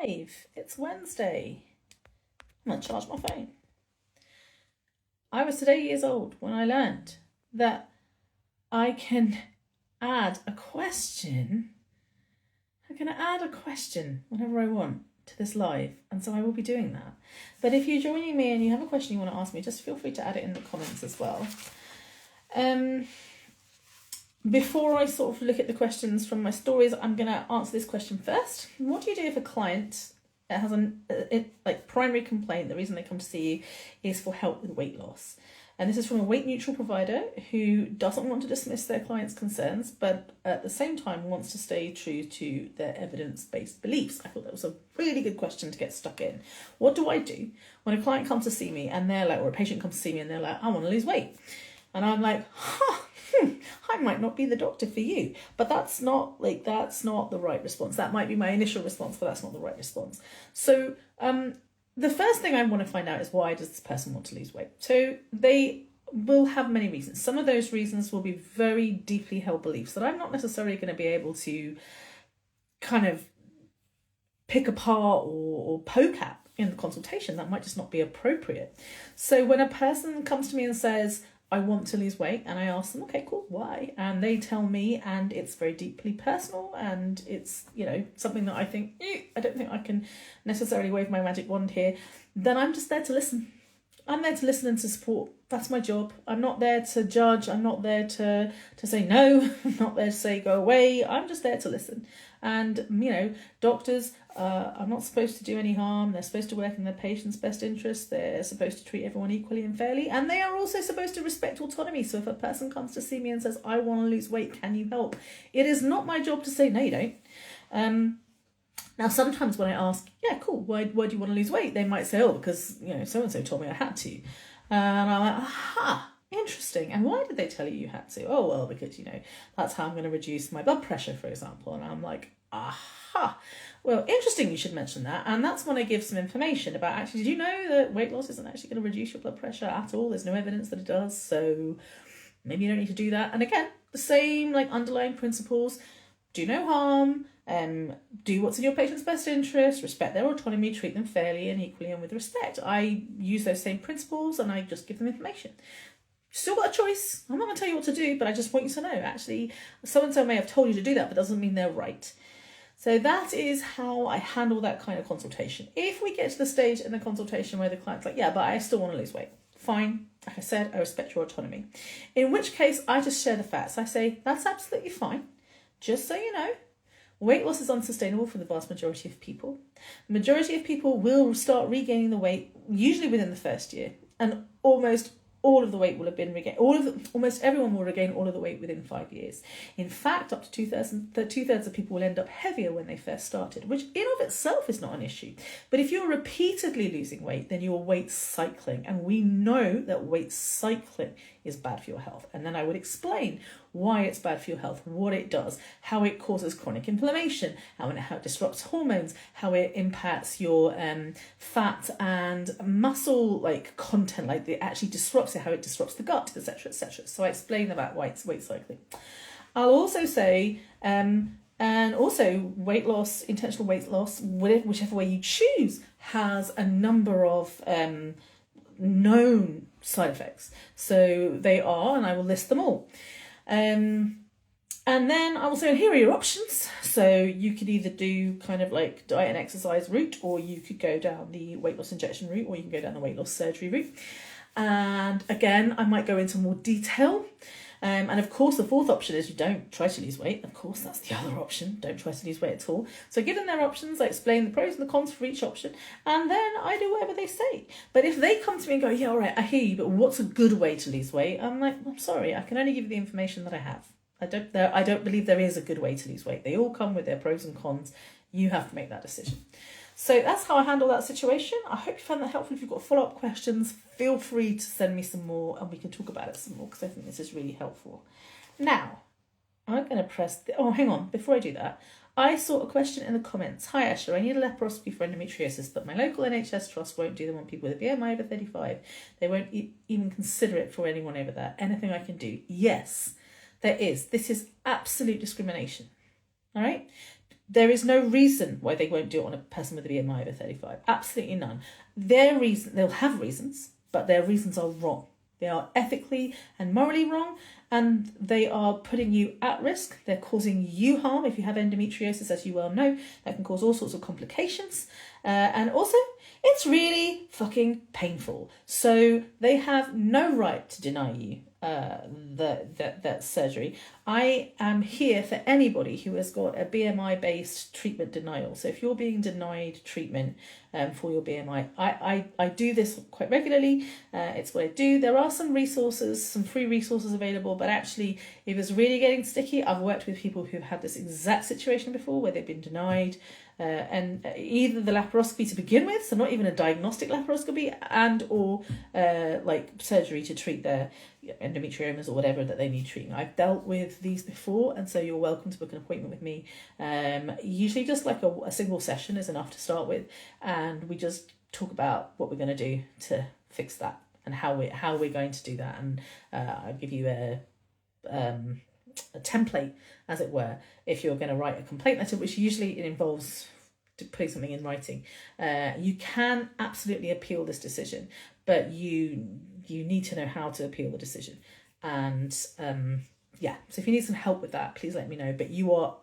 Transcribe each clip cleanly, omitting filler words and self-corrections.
live. It's Wednesday. I'm going to charge my phone. I was today years old when I learned that I can add a question. I'm going to add a question whenever I want to this live, and so I will be doing that. But if you're joining me and you have a question you want to ask me, just feel free to add it in the comments as well. Before I sort of look at the questions from my stories, I'm going to answer this question first. What do you do if a client has a primary complaint, the reason they come to see you is for help with weight loss? And this is from a weight neutral provider who doesn't want to dismiss their client's concerns, but at the same time wants to stay true to their evidence-based beliefs. I thought that was a really good question to get stuck in. What do I do when a client comes to see me and they're like, or a patient comes to see me and they're like, I want to lose weight. And I'm like, I might not be the doctor for you. But that's not the right response. That might be my initial response, but that's not the right response. So the first thing I want to find out is, why does this person want to lose weight? So they will have many reasons. Some of those reasons will be very deeply held beliefs that I'm not necessarily going to be able to kind of pick apart or poke at in the consultation. That might just not be appropriate. So when a person comes to me and says, I want to lose weight, and I ask them, okay, cool, why? And they tell me, and it's very deeply personal, and it's, something that I think, I don't think I can necessarily wave my magic wand here, then I'm just there to listen. I'm there to listen and to support. That's my job. I'm not there to judge. I'm not there to say no. I'm not there to say go away. I'm just there to listen. And, doctors are not supposed to do any harm. They're supposed to work in their patient's best interest. They're supposed to treat everyone equally and fairly. And they are also supposed to respect autonomy. So if a person comes to see me and says, I want to lose weight, can you help? It is not my job to say, no, you don't. Now, sometimes when I ask, yeah, cool, why do you want to lose weight? They might say, oh, because, so-and-so told me I had to. And I'm like, aha, interesting. And why did they tell you had to? Oh, well, because, that's how I'm going to reduce my blood pressure, for example. And I'm like, aha, well, interesting, you should mention that. And that's when I give some information about, actually, did you know that weight loss isn't actually going to reduce your blood pressure at all? There's no evidence that it does. So maybe you don't need to do that. And again, the same underlying principles, do no harm, do what's in your patient's best interest, respect their autonomy, treat them fairly and equally and with respect. I use those same principles and I just give them information. Still got a choice. I'm not going to tell you what to do, but I just want you to know, actually, so-and-so may have told you to do that, but doesn't mean they're right. So that is how I handle that kind of consultation. If we get to the stage in the consultation where the client's like, yeah, but I still want to lose weight. Fine. Like I said, I respect your autonomy. In which case, I just share the facts. I say, that's absolutely fine. Just so you know, weight loss is unsustainable for the vast majority of people. The majority of people will start regaining the weight, usually within the first year, and almost all of the weight will have been regained. Almost everyone will regain all of the weight within 5 years. In fact, up to two-thirds of people will end up heavier when they first started, which in of itself is not an issue. But if you're repeatedly losing weight, then you're weight cycling. And we know that weight cycling is bad for your health. And then I would explain why it's bad for your health, what it does, how it causes chronic inflammation, how it disrupts hormones, how it impacts your fat and muscle content, it actually disrupts it, how it disrupts the gut, etc., etc. So I explain about weight cycling. I'll also say, and also weight loss, intentional weight loss, whichever way you choose, has a number of known side effects. So they are, and I will list them all. And then I will say, here are your options. So you could either do diet and exercise route, or you could go down the weight loss injection route, or you can go down the weight loss surgery route. And again, I might go into more detail. And of course, the fourth option is you don't try to lose weight. Of course, that's the other option. Don't try to lose weight at all. So give them their options. I explain the pros and the cons for each option. And then I do whatever they say. But if they come to me and go, yeah, all right, I hear you, but what's a good way to lose weight? I'm like, I'm sorry, I can only give you the information that I have. I don't believe there is a good way to lose weight. They all come with their pros and cons. You have to make that decision. So that's how I handle that situation. I hope you found that helpful. If you've got follow-up questions, feel free to send me some more and we can talk about it some more, because I think this is really helpful. Now, I'm going to press... hang on. Before I do that, I saw a question in the comments. Hi, Asher. I need a laparoscopy for endometriosis, but my local NHS trust won't do them on people with a BMI over 35. They won't even consider it for anyone over there. Anything I can do? Yes, there is. This is absolute discrimination. All right? There is no reason why they won't do it on a person with a BMI over 35. Absolutely none. They'll have reasons, but their reasons are wrong. They are ethically and morally wrong, and they are putting you at risk. They're causing you harm. If you have endometriosis, as you well know, that can cause all sorts of complications. And also, it's really fucking painful. So they have no right to deny you that surgery. I am here for anybody who has got a BMI-based treatment denial. So if you're being denied treatment for your BMI, I do this quite regularly. It's what I do. There are some resources, some free resources available, but actually, if it's really getting sticky, I've worked with people who've had this exact situation before where they've been denied and either the laparoscopy to begin with, so not even a diagnostic laparoscopy, and or like surgery to treat their endometriomas or whatever that they need treating. I've dealt with these before, and so you're welcome to book an appointment with me. Usually just like a single session is enough to start with, and we just talk about what we're going to do to fix that and how we're going to do that, and I'll give you a template, as it were, if you're going to write a complaint letter, which usually it involves putting something in writing. You can absolutely appeal this decision, but you need to know how to appeal the decision. And so if you need some help with that, please let me know. But you are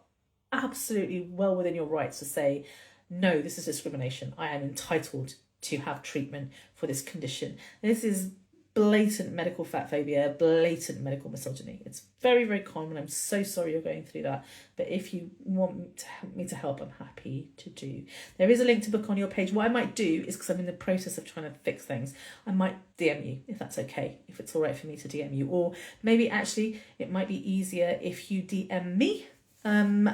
absolutely well within your rights to say, no, this is discrimination. I am entitled to have treatment for this condition. This is blatant medical fat phobia, blatant medical misogyny. It's very, very common. I'm so sorry you're going through that. But if you want me to help, I'm happy to do. There is a link to book on your page. What I might do is, because I'm in the process of trying to fix things, I might DM you, if that's okay, if it's all right for me to DM you. Or maybe actually it might be easier if you DM me, and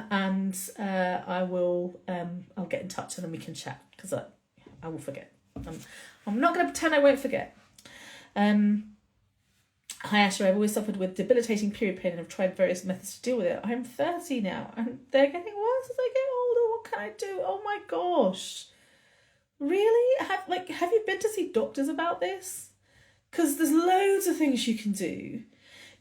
I will, I'll get in touch and then we can chat, because I will forget. I'm not going to pretend I won't forget. Hi Asher, I've always suffered with debilitating period pain and have tried various methods to deal with it. I'm 30 now and they're getting worse as I get older. What can I do? Oh my gosh. Really? Have you been to see doctors about this? Because there's loads of things you can do.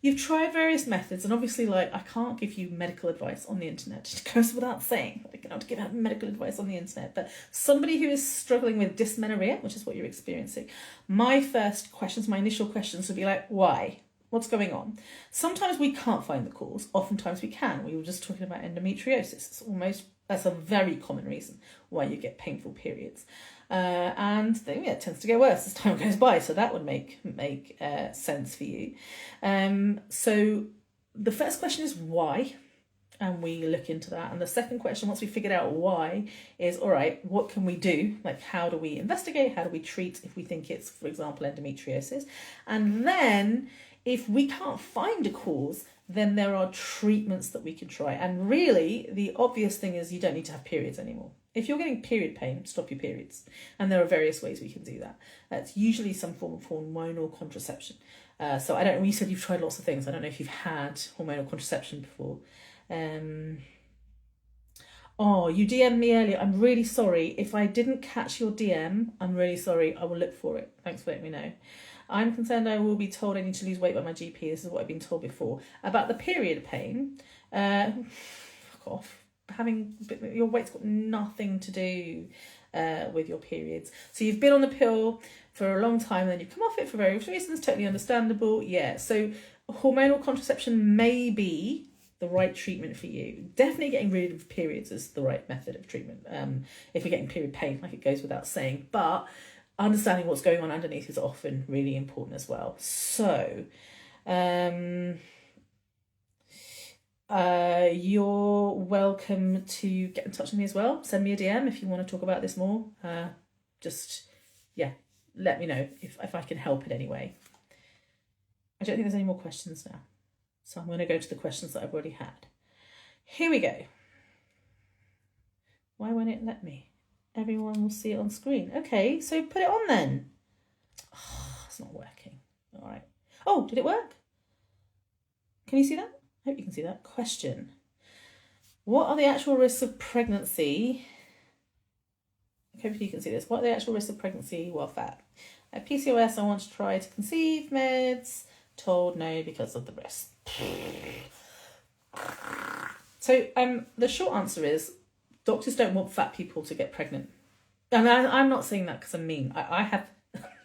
You've tried various methods, and obviously, I can't give you medical advice on the internet. It goes without saying. I cannot give out medical advice on the internet. But somebody who is struggling with dysmenorrhea, which is what you're experiencing, my initial questions would be like, why? What's going on? Sometimes we can't find the cause. Oftentimes we can. We were just talking about endometriosis. That's a very common reason why you get painful periods. And then it tends to get worse as time goes by, so that would make sense for you. So the first question is why, and we look into that. And the second question, once we figured out why, is all right, what can we do? Like, how do we investigate? How do we treat if we think it's, for example, endometriosis? And then if we can't find a cause, then there are treatments that we can try. And really, the obvious thing is you don't need to have periods anymore. If you're getting period pain, stop your periods. And there are various ways we can do that. That's usually some form of hormonal contraception. So I don't know, you said you've tried lots of things. I don't know if you've had hormonal contraception before. You DM'd me earlier. I'm really sorry. If I didn't catch your DM, I'm really sorry. I will look for it. Thanks for letting me know. I'm concerned I will be told I need to lose weight by my GP. This is what I've been told before. About the period pain, fuck off. Your weight's got nothing to do with your periods. So you've been on the pill for a long time and then you've come off it for various reasons, totally understandable. Yeah, so hormonal contraception may be the right treatment for you. Definitely getting rid of periods is the right method of treatment. If you're getting period pain, like it goes without saying, but understanding what's going on underneath is often really important as well. So you're welcome to get in touch with me as well. Send me a DM if you want to talk about this more. Let me know if I can help in any way. I don't think there's any more questions now. So I'm going to go to the questions that I've already had. Here we go. Why won't it let me? Everyone will see it on screen. Okay, so put it on then. Oh, it's not working. All right. Oh, did it work? Can you see that? I hope you can see that. Question. What are the actual risks of pregnancy? Hopefully you can see this. What are the actual risks of pregnancy while fat? At PCOS, I want to try to conceive. Meds. Told no because of the risk. So the short answer is doctors don't want fat people to get pregnant. And I'm not saying that because I'm mean. I have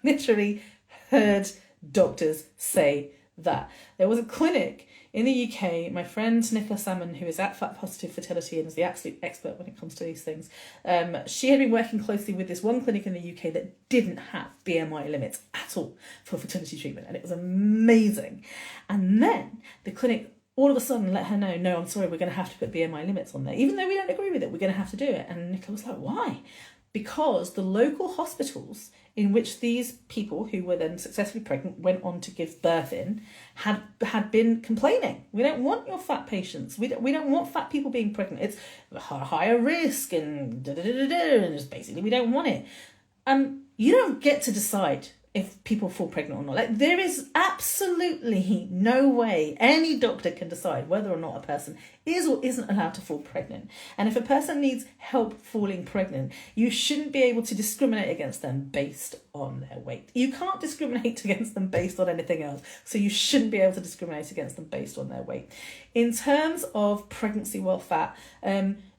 literally heard doctors say that. There was a clinic in the UK, my friend Nicola Salmon, who is at Fat Positive Fertility and is the absolute expert when it comes to these things, she had been working closely with this one clinic in the UK that didn't have BMI limits at all for fertility treatment, and it was amazing. And then the clinic all of a sudden let her know, no, I'm sorry, we're going to have to put BMI limits on there. Even though we don't agree with it, we're going to have to do it. And Nicola was like, why? Because the local hospitals in which these people who were then successfully pregnant went on to give birth in had been complaining. We don't want your fat patients. We don't want fat people being pregnant. It's a higher risk and and just basically we don't want it. You don't get to decide if people fall pregnant or not. Like, there is absolutely no way any doctor can decide whether or not a person is or isn't allowed to fall pregnant. And if a person needs help falling pregnant, you shouldn't be able to discriminate against them based on their weight. You can't discriminate against them based on anything else, so you shouldn't be able to discriminate against them based on their weight. In terms of pregnancy while fat,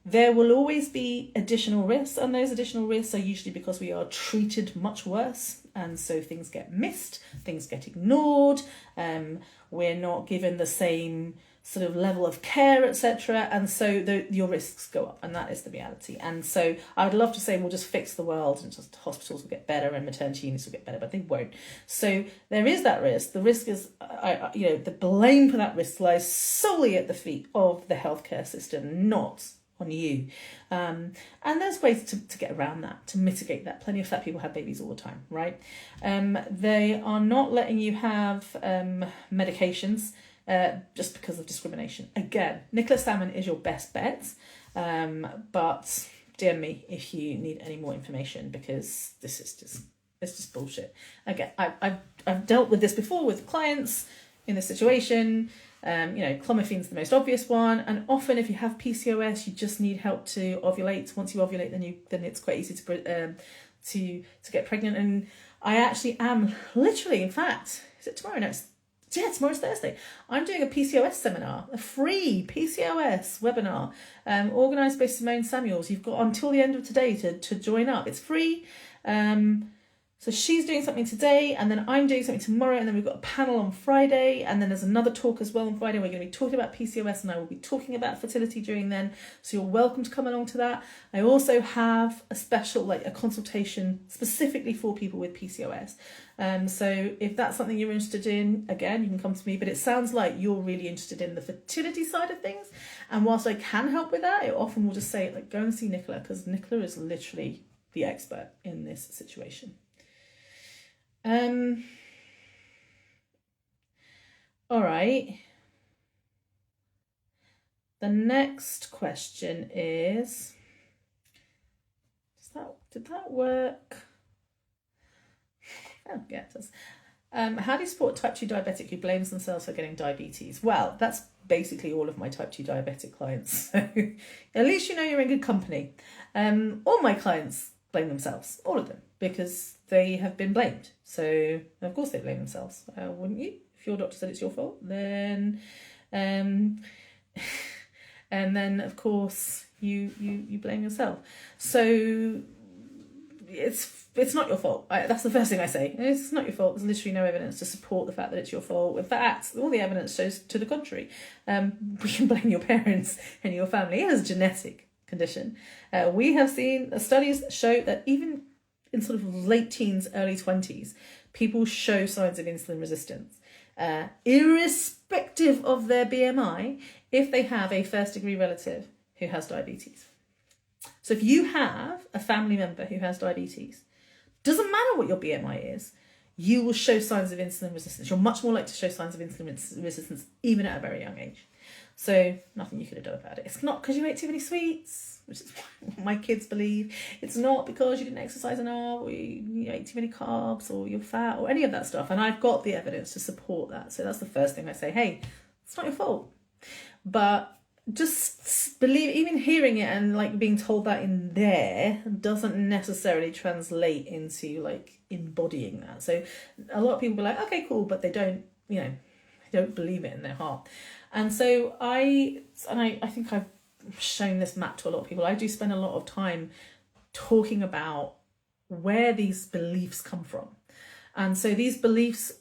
there will always be additional risks, and those additional risks are usually because we are treated much worse, and so things get missed, things get ignored, we're not given the same sort of level of care, etc., and so your risks go up, and that is the reality. And so I would love to say we'll just fix the world and just hospitals will get better and maternity units will get better, but they won't. So there is that risk. The risk is, the blame for that risk lies solely at the feet of the healthcare system, not on you. And there's ways to get around that, to mitigate that. Plenty of fat people have babies all the time, right? They are not letting you have medications just because of discrimination. Again, Nicola Salmon is your best bet, but DM me if you need any more information, because this is just bullshit. Again, I've dealt with this before with clients in this situation. Clomiphene's the most obvious one, and often if you have PCOS, you just need help to ovulate. Once you ovulate, then it's quite easy to get pregnant. And I actually am literally, in fact, is it tomorrow? No, tomorrow's Thursday. I'm doing a PCOS seminar, a free PCOS webinar, organised by Simone Samuels. You've got until the end of today to join up. It's free. So she's doing something today, and then I'm doing something tomorrow, and then we've got a panel on Friday, and then there's another talk as well on Friday. We're going to be talking about PCOS, and I will be talking about fertility during then, so you're welcome to come along to that. I also have a special, a consultation specifically for people with PCOS. So if that's something you're interested in, again, you can come to me, but it sounds like you're really interested in the fertility side of things, and whilst I can help with that, I often will just say, go and see Nicola, because Nicola is literally the expert in this situation. All right. The next question is, did that work? Oh, yeah, it does. How do you support type 2 diabetic who blames themselves for getting diabetes? Well, that's basically all of my type 2 diabetic clients. So at least you know you're in good company. All my clients blame themselves, all of them, because they have been blamed. So of course they blame themselves, wouldn't you? If your doctor said it's your fault, then and then of course you blame yourself. So it's not your fault. That's the first thing I say. It's not your fault. There's literally no evidence to support the fact that it's your fault. In fact, all the evidence shows to the contrary. We can blame your parents and your family. It is a genetic condition. We have seen studies that show that even in sort of late teens, early 20s, people show signs of insulin resistance, irrespective of their BMI, if they have a first-degree relative who has diabetes. So if you have a family member who has diabetes, doesn't matter what your BMI is, you will show signs of insulin resistance. You're much more likely to show signs of insulin resistance even at a very young age. So nothing you could have done about it. It's not because you ate too many sweets, which is what my kids believe. It's not because you didn't exercise enough, or you ate too many carbs, or you're fat, or any of that stuff. And I've got the evidence to support that. So that's the first thing I say. Hey, it's not your fault. But just believe, even hearing it and being told that in there doesn't necessarily translate into embodying that. So a lot of people be like, okay, cool, but they don't, they don't believe it in their heart. And so I think shown this map to a lot of people, I do spend a lot of time talking about where these beliefs come from. And so these beliefs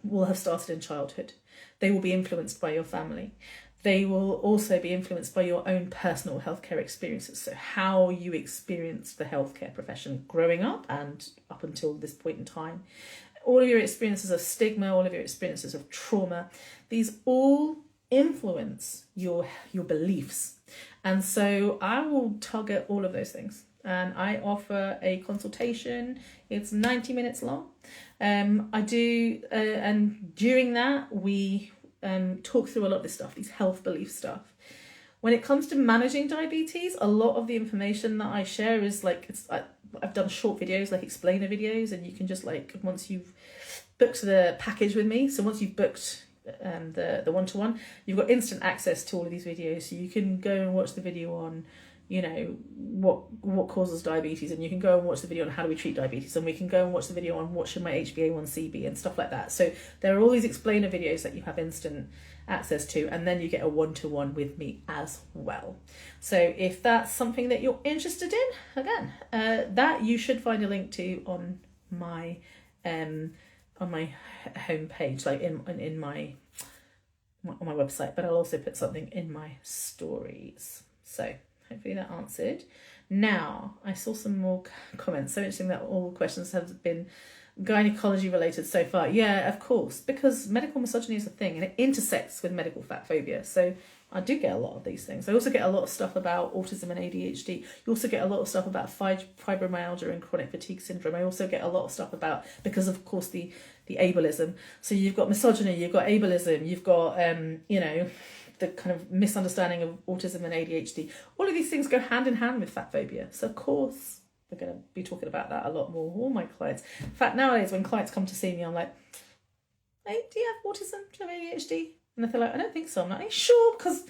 will have started in childhood. They will be influenced by your family. They will also be influenced by your own personal healthcare experiences. So how you experienced the healthcare profession growing up and up until this point in time. All of your experiences of stigma, all of your experiences of trauma, these all influence your beliefs. And so I will target all of those things. And I offer a consultation. It's 90 minutes long. I do, and during that, we talk through a lot of this stuff, these health belief stuff. When it comes to managing diabetes, a lot of the information that I share is like, I've done short videos, like explainer videos, and you can just like, once you've booked the package with me, so once you've booked the one-to-one, you've got instant access to all of these videos. So you can go and watch the video on, you know, what causes diabetes, and you can go and watch the video on how do we treat diabetes, and we can go and watch the video on what should my HbA1c be and stuff like that. So there are all these explainer videos that you have instant access to, and then you get a one-to-one with me as well. So if that's something that you're interested in, again, that you should find a link to on my homepage, like in my on my website, but I'll also put something in my stories. So hopefully that answered. Now, I saw some more comments. So interesting that all questions have been gynecology related so far. Yeah, of course, because medical misogyny is a thing and it intersects with medical fat phobia. So I do get a lot of these things. I also get a lot of stuff about autism and ADHD. You also get a lot of stuff about fibromyalgia and chronic fatigue syndrome. I also get a lot of stuff about, because of course the ableism. So you've got misogyny, you've got ableism, you've got, you know, the kind of misunderstanding of autism and ADHD. All of these things go hand in hand with fat phobia. So of course, we're going to be talking about that a lot more with all my clients. In fact, nowadays when clients come to see me, I'm like, hey, do you have autism? Do you have ADHD? And if they're like, I don't think so. I'm like, are you sure? Because,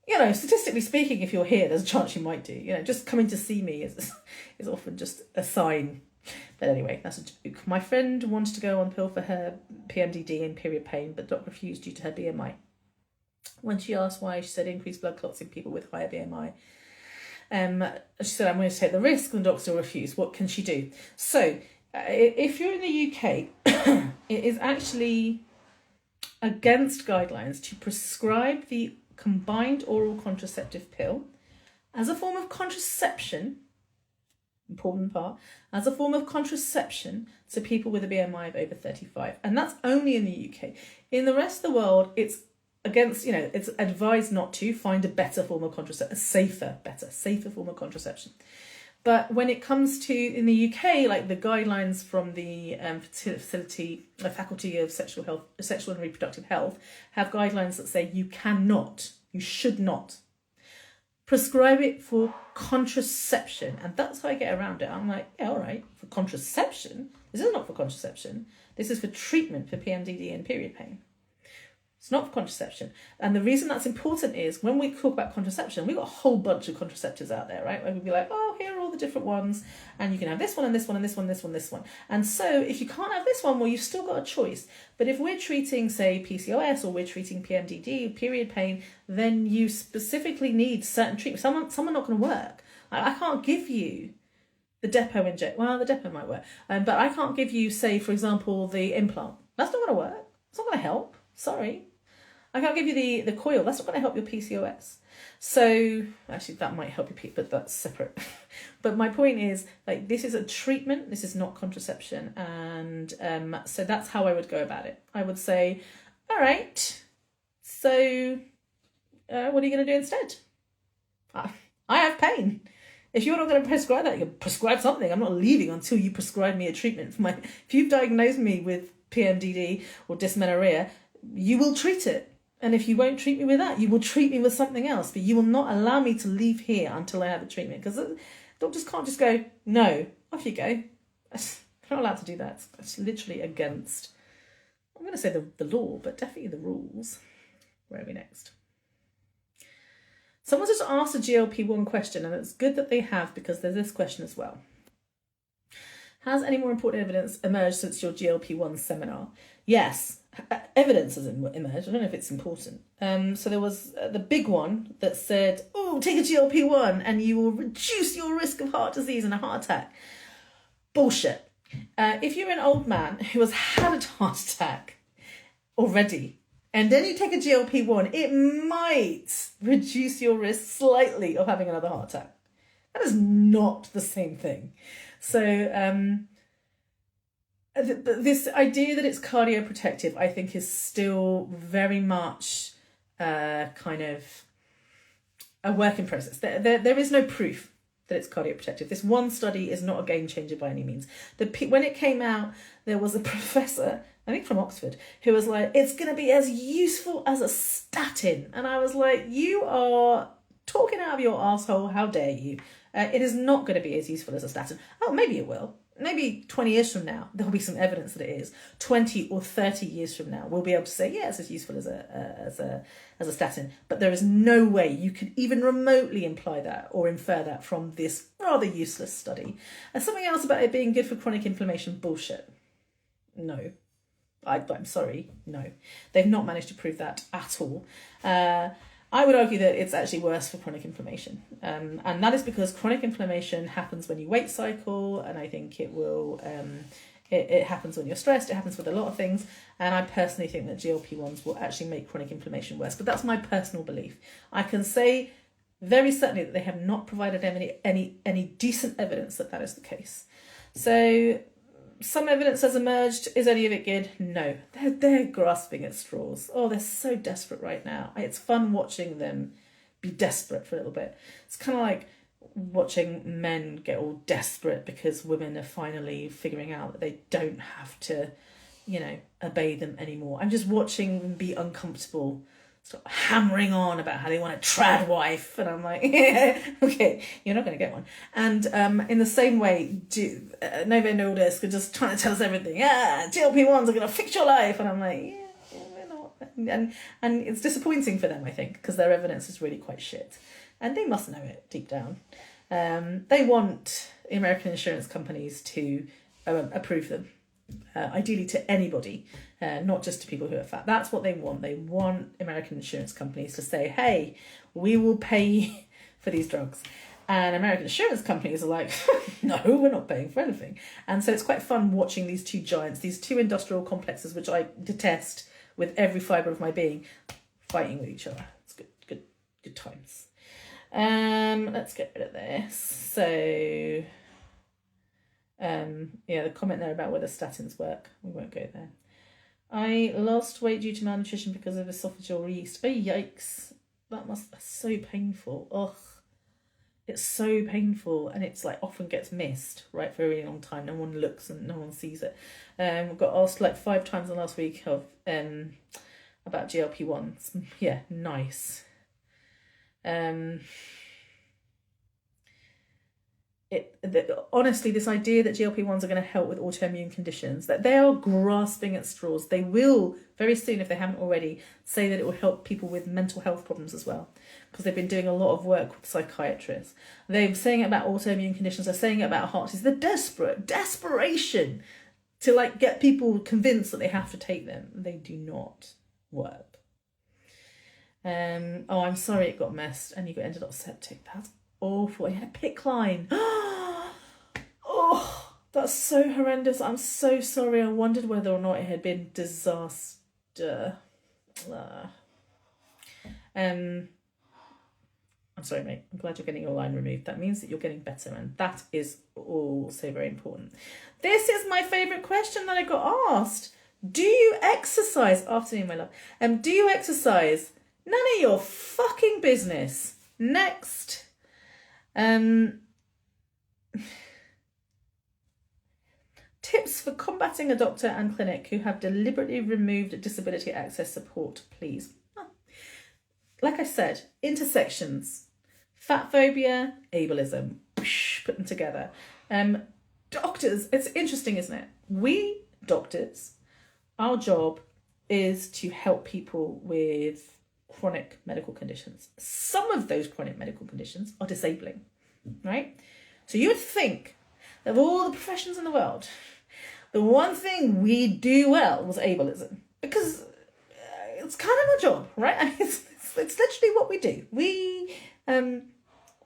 you know, statistically speaking, if you're here, there's a chance you might do. You know, just coming to see me is often just a sign. But anyway, that's a joke. My friend wanted to go on pill for her PMDD and period pain, but doctor refused due to her BMI. When she asked why, she said increased blood clots in people with higher BMI. She said, I'm going to take the risk, and the doctor refused. What can she do? So, if you're in the UK, it is actually against guidelines to prescribe the combined oral contraceptive pill as a form of contraception, important part, as a form of contraception to people with a BMI of over 35. And that's only in the UK. In the rest of the world, it's against, you know, it's advised not to find a better form of contraception, a safer form of contraception. But when it comes to, in the UK, like the guidelines from the Faculty of Sexual and Reproductive Health have guidelines that say you should not prescribe it for contraception. And that's how I get around it. I'm like, yeah, all right, for contraception? This is not for contraception. This is for treatment for PMDD and period pain. It's not for contraception. And the reason that's important is when we talk about contraception, we've got a whole bunch of contraceptives out there, right? Where we'd be like, oh, here are all the different ones. And you can have this one and this one and this one, this one, this one. And so if you can't have this one, well, you've still got a choice. But if we're treating, say, PCOS or we're treating PMDD, period pain, then you specifically need certain treatment. Some are not going to work. I can't give you the depot inject. Well, the depot might work. But I can't give you, say, for example, the implant. That's not going to work. It's not going to help. Sorry. I can't give you the coil. That's not going to help your PCOS. So, actually, that might help your but that's separate. But my point is, like, this is a treatment. This is not contraception. And so that's how I would go about it. I would say, all right, so what are you going to do instead? I have pain. If you're not going to prescribe that, you can prescribe something. I'm not leaving until you prescribe me a treatment for my... If you've diagnosed me with PMDD or dysmenorrhea, you will treat it. And if you won't treat me with that, you will treat me with something else. But you will not allow me to leave here until I have a treatment. Because doctors can't just go, no, off you go. I'm not allowed to do that. It's literally against, I'm going to say the law, but definitely the rules. Where are we next? Someone just asked a GLP-1 question, and it's good that they have, because there's this question as well. Has any more important evidence emerged since your GLP-1 seminar? Yes. evidence has emerged. I don't know if it's important. So there was the big one that said, oh, take a GLP-1 and you will reduce your risk of heart disease and a heart attack. Bullshit. If you're an old man who has had a heart attack already, and then you take a GLP-1, it might reduce your risk slightly of having another heart attack. That is not the same thing. So this idea that it's cardioprotective, I think, is still very much kind of a work in process. There is no proof that it's cardioprotective. This one study is not a game changer by any means. When it came out, there was a professor, I think from Oxford, who was like, it's going to be as useful as a statin. And I was like, you are talking out of your asshole. How dare you? It is not going to be as useful as a statin. Oh, maybe it will. Maybe 20 years from now, there'll be some evidence that it is. 20 or 30 years from now, we'll be able to say, yeah, it's as useful as a statin. But there is no way you could even remotely imply that or infer that from this rather useless study. And something else about it being good for chronic inflammation, bullshit. No. I'm sorry, no. They've not managed to prove that at all. I would argue that it's actually worse for chronic inflammation. And that is because chronic inflammation happens when you weight cycle, and I think it will, it happens when you're stressed, it happens with a lot of things, and I personally think that GLP-1s will actually make chronic inflammation worse, but that's my personal belief. I can say very certainly that they have not provided any decent evidence that that is the case. So some evidence has emerged. Is any of it good? No. They're grasping at straws. Oh, they're so desperate right now. It's fun watching them be desperate for a little bit. It's kind of like watching men get all desperate because women are finally figuring out that they don't have to, obey them anymore. I'm just watching them be uncomfortable, start hammering on about how they want a trad wife, and I'm like, yeah, okay, you're not going to get one. And in the same way, Novo Nordisk are just trying to tell us everything. Yeah, GLP-1s are going to fix your life, and I'm like, yeah, they're not. And it's disappointing for them, I think, because their evidence is really quite shit, and they must know it deep down. They want American insurance companies to approve them. Ideally to anybody, not just to people who are fat. That's what they want. They want American insurance companies to say, hey, we will pay for these drugs. And American insurance companies are like, no, we're not paying for anything. And so it's quite fun watching these two giants, these two industrial complexes, which I detest with every fibre of my being, fighting with each other. It's good times. Let's get rid of this. So the comment there about whether statins work, we won't go there. I lost weight due to malnutrition because of esophageal yeast. Oh, yikes. That must be so painful. Ugh. It's so painful, and it's like often gets missed, right, for a really long time. No one looks and no one sees it. Got asked like 5 times in the last week of about GLP-1s. Yeah, nice. Honestly, this idea that GLP-1s are going to help with autoimmune conditions, that they are grasping at straws. They will very soon, if they haven't already, say that it will help people with mental health problems as well, because they've been doing a lot of work with psychiatrists. They're saying it about autoimmune conditions. They're saying it about heart disease. They're desperation to get people convinced that they have to take them. They do not work. I'm sorry it got messed and you ended up septic. That's awful. You had a PICC line. Oh, that's so horrendous. I'm so sorry. I wondered whether or not it had been disaster. I'm sorry, mate. I'm glad you're getting your line removed. That means that you're getting better, and that is also very important. This is my favourite question that I got asked. Do you exercise? Afternoon, my love. Do you exercise? None of your fucking business. Next. Tips for combating a doctor and clinic who have deliberately removed disability access support, please. Like I said, intersections, fat phobia, ableism, put them together. Doctors, it's interesting, isn't it? We doctors, our job is to help people with chronic medical conditions. Some of those chronic medical conditions are disabling, right? So you would think that of all the professions in the world, the one thing we do well was ableism. because it's kind of our job, right? I mean, it's literally what we do.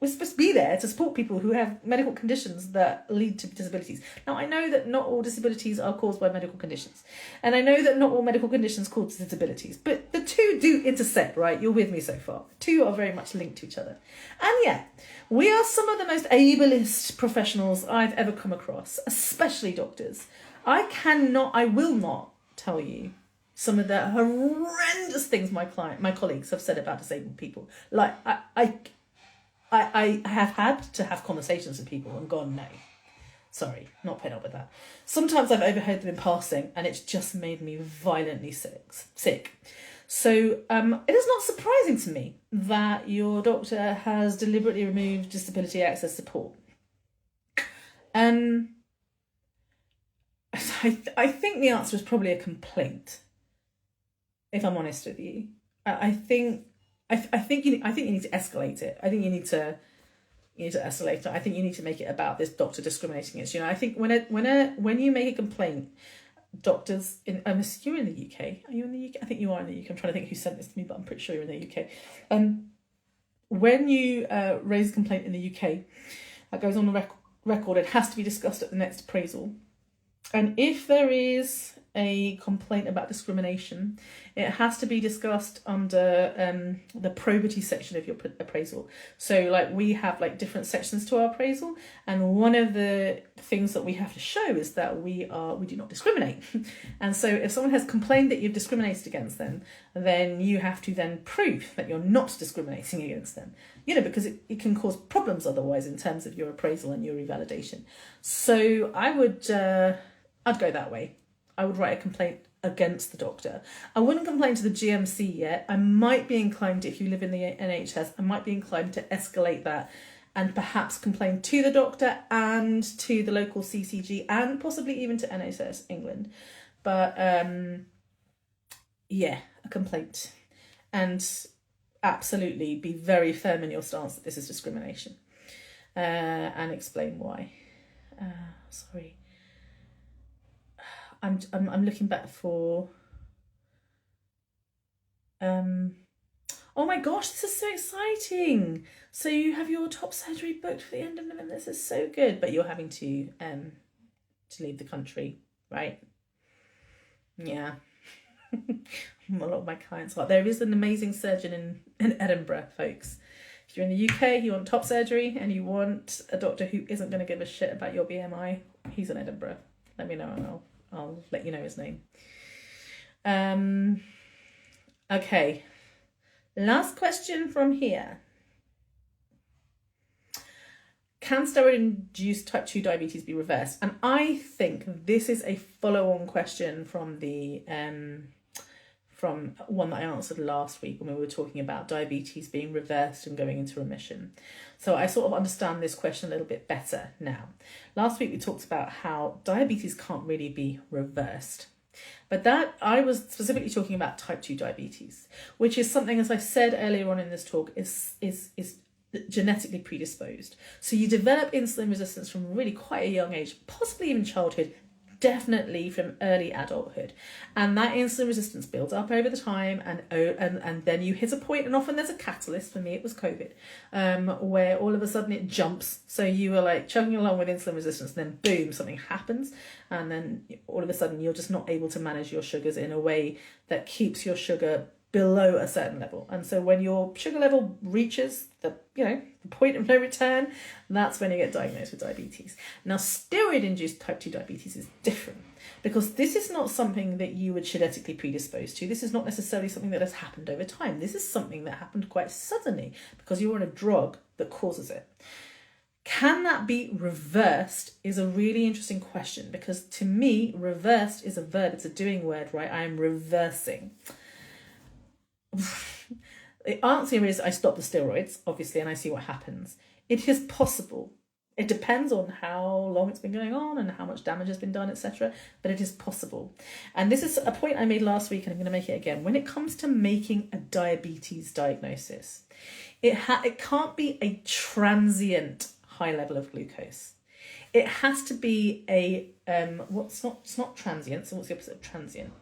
We're supposed to be there to support people who have medical conditions that lead to disabilities. Now, I know that not all disabilities are caused by medical conditions. And I know that not all medical conditions cause disabilities. But the two do intersect, right? You're with me so far. The two are very much linked to each other. And yeah, we are some of the most ableist professionals I've ever come across, especially doctors. I will not tell you some of the horrendous things my colleagues have said about disabled people. Like, I have had to have conversations with people and gone, no, sorry, not putting up with that. Sometimes I've overheard them in passing and it's just made me violently sick. So it is not surprising to me that your doctor has deliberately removed disability access support. I think the answer is probably a complaint, if I'm honest with you. I think you need to escalate it. I think you need to escalate it. I think you need to make it about this doctor discriminating against you. I think when you make a complaint, doctors you're in the UK. Are you in the UK? I think you are in the UK. I'm trying to think who sent this to me, but I'm pretty sure you're in the UK. When you raise a complaint in the UK, that goes on the record. It has to be discussed at the next appraisal. And if there is a complaint about discrimination, it has to be discussed under the probity section of your appraisal. So like we have like different sections to our appraisal, and one of the things that we have to show is that we do not discriminate. And so if someone has complained that you've discriminated against them, then you have to then prove that you're not discriminating against them, because it can cause problems otherwise in terms of your appraisal and your revalidation. So I'd go that way. I would write a complaint against the doctor. I wouldn't complain to the GMC yet. I might be inclined, if you live in the NHS, I might be inclined to escalate that and perhaps complain to the doctor and to the local CCG and possibly even to NHS England. But yeah, a complaint. And absolutely be very firm in your stance that this is discrimination, and explain why. Sorry. I'm looking back for oh my gosh, this is so exciting. So you have your top surgery booked for the end of November. This is so good, but you're having to leave the country, right? Yeah. A lot of my clients are. There is an amazing surgeon in Edinburgh, folks. If you're in the UK, you want top surgery and you want a doctor who isn't going to give a shit about your BMI, he's in Edinburgh. Let me know and I'll let you know his name. Okay. Last question from here. Can steroid-induced type 2 diabetes be reversed? And I think this is a follow-on question from the from one that I answered last week when we were talking about diabetes being reversed and going into remission. So I sort of understand this question a little bit better now. Last week we talked about how diabetes can't really be reversed. But that I was specifically talking about type 2 diabetes, which is something, as I said earlier on in this talk, is genetically predisposed. So you develop insulin resistance from really quite a young age, possibly even childhood, definitely from early adulthood, and that insulin resistance builds up over the time, and then you hit a point, and often there's a catalyst. For me it was COVID, where all of a sudden it jumps. So you were like chugging along with insulin resistance, and then boom, something happens, and then all of a sudden you're just not able to manage your sugars in a way that keeps your sugar below a certain level. And so when your sugar level reaches the point of no return, that's when you get diagnosed with diabetes. Now, steroid-induced type 2 diabetes is different, because this is not something that you would genetically predispose to. This is not necessarily something that has happened over time. This is something that happened quite suddenly because you're on a drug that causes it. Can that be reversed is a really interesting question, because to me, reversed is a verb. It's a doing word, right? I am reversing. The answer is I stop the steroids, obviously, and I see what happens. It is possible. It depends on how long it's been going on and how much damage has been done, etc. But it is possible. And this is a point I made last week, and I'm going to make it again. When it comes to making a diabetes diagnosis, it can't be a transient high level of glucose. It has to be a it's not transient. So what's the opposite of transient?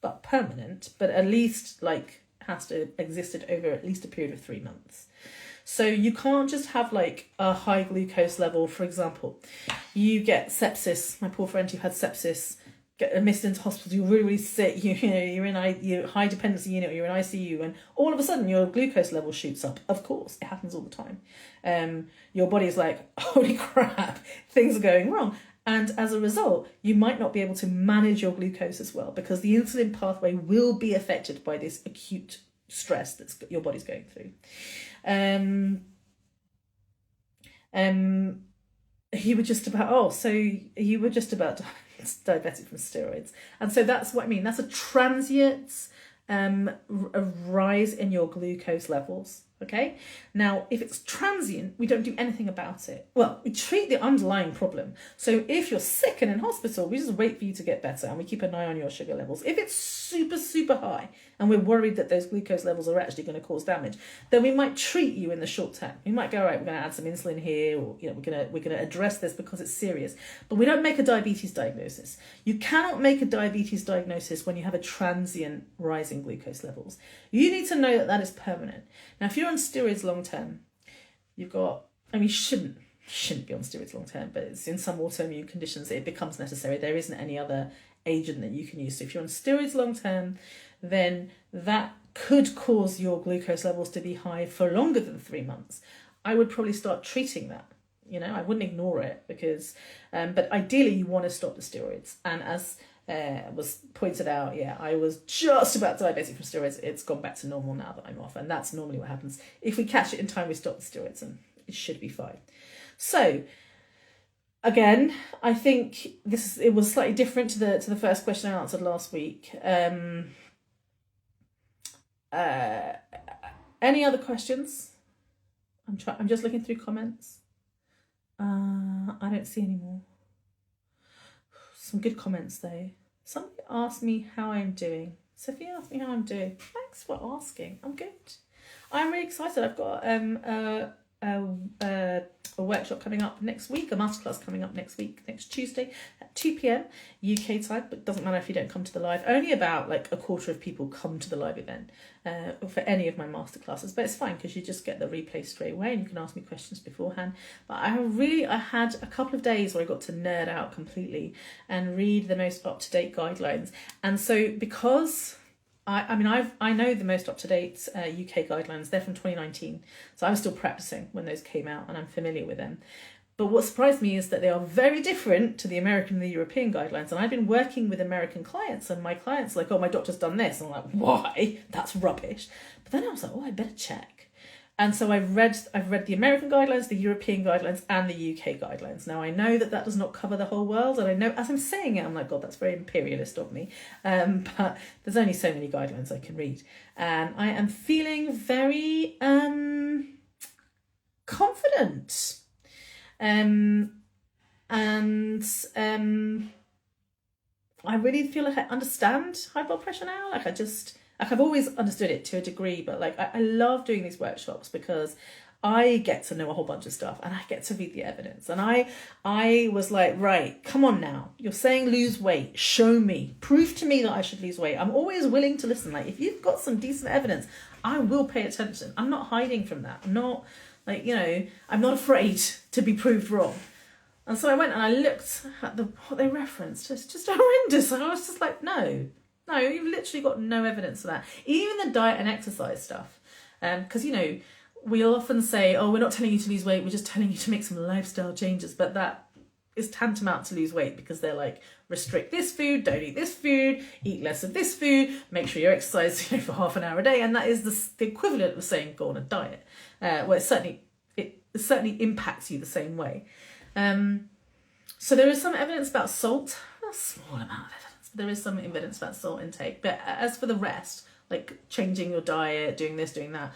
but permanent, but at least like has to existed over at least a period of 3 months. So you can't just have like a high glucose level. For example, you get sepsis. My poor friend who had sepsis, get admitted into hospital. You're really, really sick. You're in your high dependency unit. Or you're in ICU, and all of a sudden your glucose level shoots up. Of course, it happens all the time. Your body's like, holy crap, things are going wrong. And as a result, you might not be able to manage your glucose as well, because the insulin pathway will be affected by this acute stress that your body's going through. You were just about, diabetic from steroids. And so that's what I mean. That's a transient a rise in your glucose levels. Okay, now if it's transient, we don't do anything about it. Well, we treat the underlying problem. So if you're sick and in hospital, we just wait for you to get better and we keep an eye on your sugar levels. If it's super, super high and we're worried that those glucose levels are actually going to cause damage, then we might treat you in the short term. We might go, all right, we're going to add some insulin here, or we're going to address this because it's serious. But we don't make a diabetes diagnosis. You cannot make a diabetes diagnosis when you have a transient rise in glucose levels. You need to know that that is permanent. Now, if you're on steroids long term, you shouldn't be on steroids long term, but it's in some autoimmune conditions it becomes necessary. There isn't any other agent that you can use. So if you're on steroids long term, then that could cause your glucose levels to be high for longer than 3 months. I would probably start treating that. I wouldn't ignore it, because but ideally you want to stop the steroids. And as was pointed out, I was just about diabetic from steroids. It's gone back to normal now that I'm off, and that's normally what happens. If we catch it in time, we stop the steroids and it should be fine. So again, I think it was slightly different to the first question I answered last week. Any other questions? I'm just looking through comments. I don't see any more. Some good comments though. Somebody asked me how I'm doing. Sophia asked me how I'm doing. Thanks for asking. I'm good. I'm really excited. I've got a workshop coming up next week, a masterclass coming up next week, next Tuesday at 2 p.m. UK time, but it doesn't matter if you don't come to the live. Only about like a quarter of people come to the live event for any of my masterclasses, but it's fine because you just get the replay straight away and you can ask me questions beforehand. But I had a couple of days where I got to nerd out completely and read the most up-to-date guidelines. And so because I know the most up-to-date UK guidelines, they're from 2019. So I was still practicing when those came out and I'm familiar with them. But what surprised me is that they are very different to the American and the European guidelines. And I've been working with American clients and my clients are like, oh, my doctor's done this. And I'm like, why? That's rubbish. But then I was like, oh, I better check. And so I've read the American guidelines, the European guidelines, and the UK guidelines. Now, I know that does not cover the whole world. And I know as I'm saying it, I'm like, God, that's very imperialist of me. But there's only so many guidelines I can read. And I am feeling very confident. I really feel like I understand high blood pressure now. I've always understood it to a degree, but I love doing these workshops because I get to know a whole bunch of stuff and I get to read the evidence. And I was like, right, come on now. You're saying lose weight. Show me. Prove to me that I should lose weight. I'm always willing to listen. Like, if you've got some decent evidence, I will pay attention. I'm not hiding from that. I'm not I'm not afraid to be proved wrong. And so I went and I looked at what they referenced. It's just horrendous. And I was just like, no, you've literally got no evidence for that. Even the diet and exercise stuff. Because, we'll often say, oh, we're not telling you to lose weight. We're just telling you to make some lifestyle changes. But that is tantamount to lose weight because they're like, restrict this food, don't eat this food, eat less of this food, make sure you exercise for half an hour a day. And that is the equivalent of saying go on a diet. Well, it certainly impacts you the same way. So there is some evidence about salt, a small amount of evidence, but there is some evidence about salt intake. But as for the rest, like changing your diet, doing this, doing that,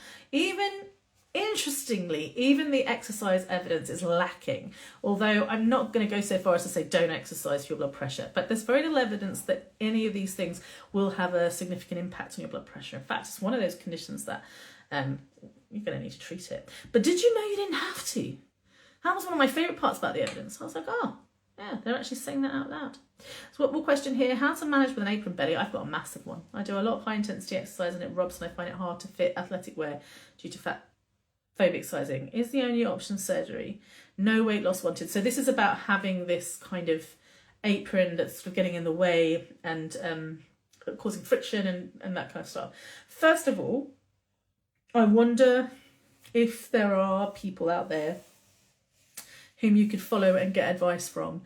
interestingly, even the exercise evidence is lacking. Although I'm not going to go so far as to say don't exercise for your blood pressure, but there's very little evidence that any of these things will have a significant impact on your blood pressure. In fact, it's one of those conditions that you're going to need to treat it. But did you know you didn't have to? That was one of my favourite parts about the evidence. I was like, oh, Yeah, they're actually saying that out loud. So what more question here? How to manage with an apron belly? I've got a massive one. I do a lot of high intensity exercise and it rubs and I find it hard to fit athletic wear due to fat phobic sizing. Is the only option surgery? No weight loss wanted. So this is about having this kind of apron that's sort of getting in the way and causing friction and that kind of stuff. First of all, I wonder if there are people out there whom you could follow and get advice from,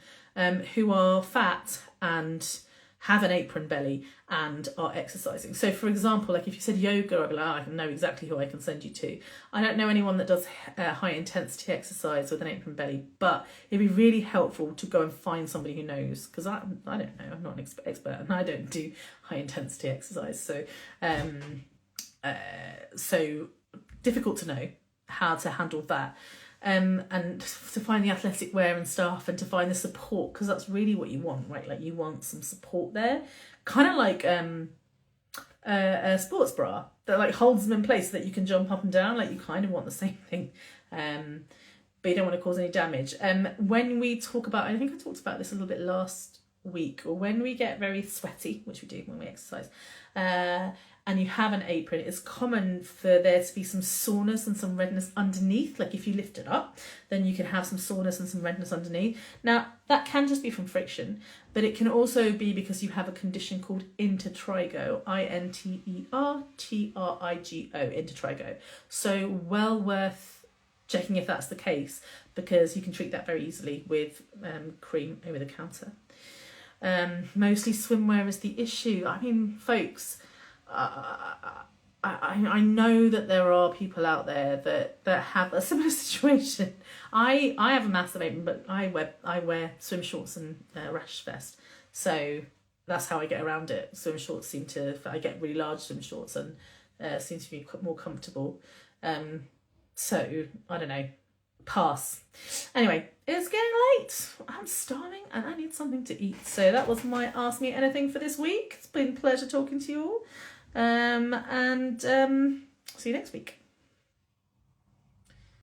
who are fat and have an apron belly and are exercising. So for example, like if you said yoga, I'd be like, I know exactly who I can send you to. I don't know anyone that does high intensity exercise with an apron belly, but it'd be really helpful to go and find somebody who knows, because I don't know, I'm not an expert and I don't do high intensity exercise. So difficult to know how to handle that. And to find the athletic wear and stuff and to find the support, because that's really what you want, right? Like you want some support there, kind of like a sports bra that like holds them in place so that you can jump up and down. Like you kind of want the same thing, but you don't want to cause any damage. When we talk about, I think I talked about this a little bit last week, or when we get very sweaty, which we do when we exercise, and you have an apron, it's common for there to be some soreness and some redness underneath. Like if you lift it up, then you can have some soreness and some redness underneath. Now, that can just be from friction, but it can also be because you have a condition called intertrigo, intertrigo, intertrigo. So well worth checking if that's the case, because you can treat that very easily with cream over the counter. Mostly swimwear is the issue. I mean, folks, I know that there are people out there that have a similar situation. I have a massive apron, but I wear swim shorts and rash vest, so that's how I get around it. Swim shorts I get really large swim shorts and seem to be more comfortable. So I don't know. Pass. Anyway, it's getting late. I'm starving and I need something to eat. So that was my Ask Me Anything for this week. It's been a pleasure talking to you all. And see you next week.